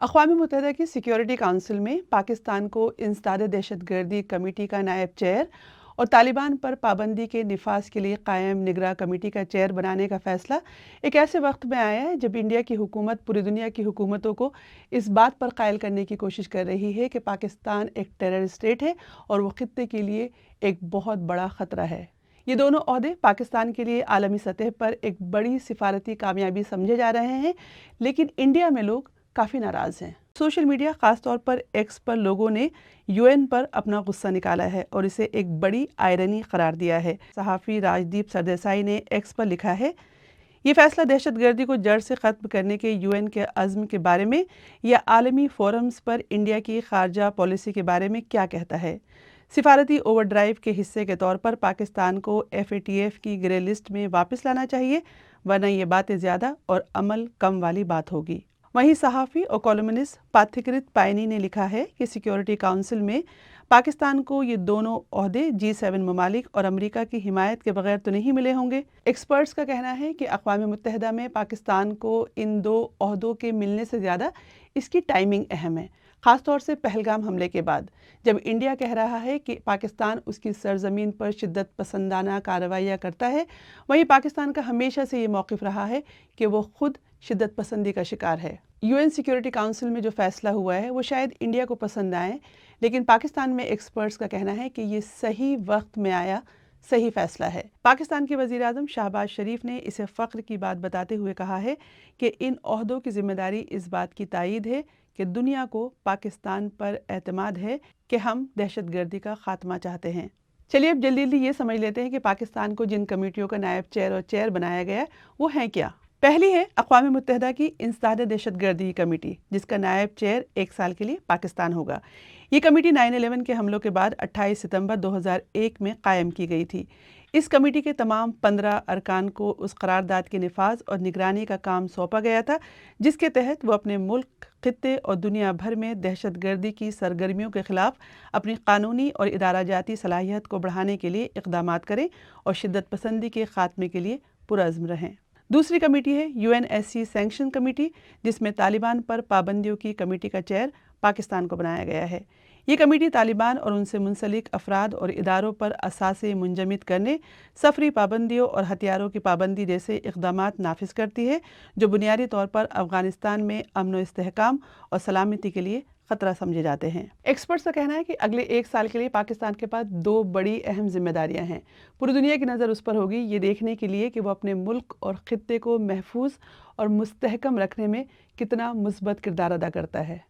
अक़वाम मुत्तहिदा की security council में पाकिस्तान को इंसदाद दहशतगर्दी कमेटी का नायब चेयर और तालिबान पर पाबंदी के निफाज के लिए कायम निगरां कमेटी का चेयर बनाने का फैसला एक ऐसे वक्त में आया है जब इंडिया की हुकूमत पूरी दुनिया की हुकूमतों को इस बात पर कायल करने की कोशिश कर रही है कि पाकिस्तान एक टेरर स्टेट है और वो खित्ते के लिए एक बहुत बड़ा ख़तरा है। ये दोनों ओहदे पाकिस्तान के लिए आलमी सतह पर एक बड़ी सिफारती कामयाबी समझे जा रहे हैं, लेकिन इंडिया में लोग काफ़ी नाराज़ हैं। सोशल मीडिया ख़ास तौर पर एक्स पर लोगों ने यूएन पर अपना गुस्सा निकाला है और इसे एक बड़ी आयरनी करार दिया है। सहाफ़ी राजदीप सरदेसाई ने एक्स पर लिखा है, ये फैसला दहशतगर्दी को जड़ से ख़त्म करने के यूएन के अज़्म के बारे में या आलमी फोरम्स पर इंडिया की ख़ारजा पॉलिसी के बारे में क्या कहता है। सिफारती ओवरड्राइव के हिस्से के तौर पर पाकिस्तान को FATF की ग्रे लिस्ट में वापस लाना चाहिए, वरना ये बातें ज़्यादा और अमल कम वाली बात होगी। वहीं सहाफ़ी और कॉलमनिस्ट पाथिकृत पायनी ने लिखा है कि सिक्योरिटी काउंसिल में पाकिस्तान को ये दोनों ओहदे G7 ममालिक और अमेरिका की हिमायत के बगैर तो नहीं मिले होंगे। एक्सपर्ट्स का कहना है कि अक़वाम मुत्तहिदा में पाकिस्तान को इन दो ओहदों के मिलने से ज़्यादा इसकी टाइमिंग अहम है, ख़ास तौर से पहलगाम हमले के बाद, जब इंडिया कह रहा है कि पाकिस्तान उसकी सरजमीन पर शिद्दत पसंदाना कार्रवाइयाँ करता है, वहीं पाकिस्तान का हमेशा से ये मौक़िफ़ रहा है कि वो खुद शिद्दत पसंदी का शिकार है। UN सिक्योरिटी काउंसिल में जो फैसला हुआ है वो शायद इंडिया को पसंद आए, लेकिन पाकिस्तान में एक्सपर्ट्स का कहना है कि ये सही वक्त में आया सही फैसला है। पाकिस्तान के वज़ीर आज़म शहबाज शरीफ ने इसे फ़ख्र की बात बताते हुए कहा है कि इन ओहदों की ज़िम्मेदारी इस बात की तायीद है कि दुनिया को पाकिस्तान पर एतमाद है कि हम दहशतगर्दी का ख़ात्मा चाहते हैं। चलिए अब जल्दी ये समझ लेते हैं कि पाकिस्तान को जिन कमेटियों का नायब चेयर और चेयर बनाया गया वो हैं क्या। पहली है अक़वाम मुत्तहिदा की इंसदाद दहशतगर्दी कमेटी, जिसका नायब चेयर 1 साल के लिए पाकिस्तान होगा। ये कमेटी 9/11 के हमलों के बाद 28 सितंबर 2001 में कायम की गई थी। इस कमेटी के तमाम 15 अरकान को उस करारदाद के निफाज और निगरानी का काम सौंपा गया था, जिसके तहत वो अपने मुल्क, खित्ते और दुनिया भर में दहशतगर्दी की सरगर्मियों के ख़िलाफ़ अपनी कानूनी और इदारा जाती सलाहियत को बढ़ाने के लिए इक़दामात करें और शिद्दत पसंदी के ख़ात्मे के लिए पुरअज़्म रहें। दूसरी कमेटी है UNSC सैंक्शन कमेटी, जिसमें तालिबान पर पाबंदियों की कमेटी का चेयर पाकिस्तान को बनाया गया है। ये कमेटी तालिबान और उनसे मुंसलिक अफराद और इदारों पर असासे मुंजमिद करने, सफरी पाबंदियों और हथियारों की पाबंदी जैसे इक़दामात नाफिज करती है, जो बुनियादी तौर पर अफ़गानिस्तान में अमन व इस्तेहकाम और सलामती के लिए ख़तरा समझे जाते हैं। एक्सपर्ट्स का कहना है कि अगले 1 साल के लिए पाकिस्तान के पास 2 बड़ी अहम जिम्मेदारियां हैं। पूरी दुनिया की नज़र उस पर होगी ये देखने के लिए कि वो अपने मुल्क और खित्ते को महफूज और मुस्तहकम रखने में कितना मुस्बत किरदार अदा करता है।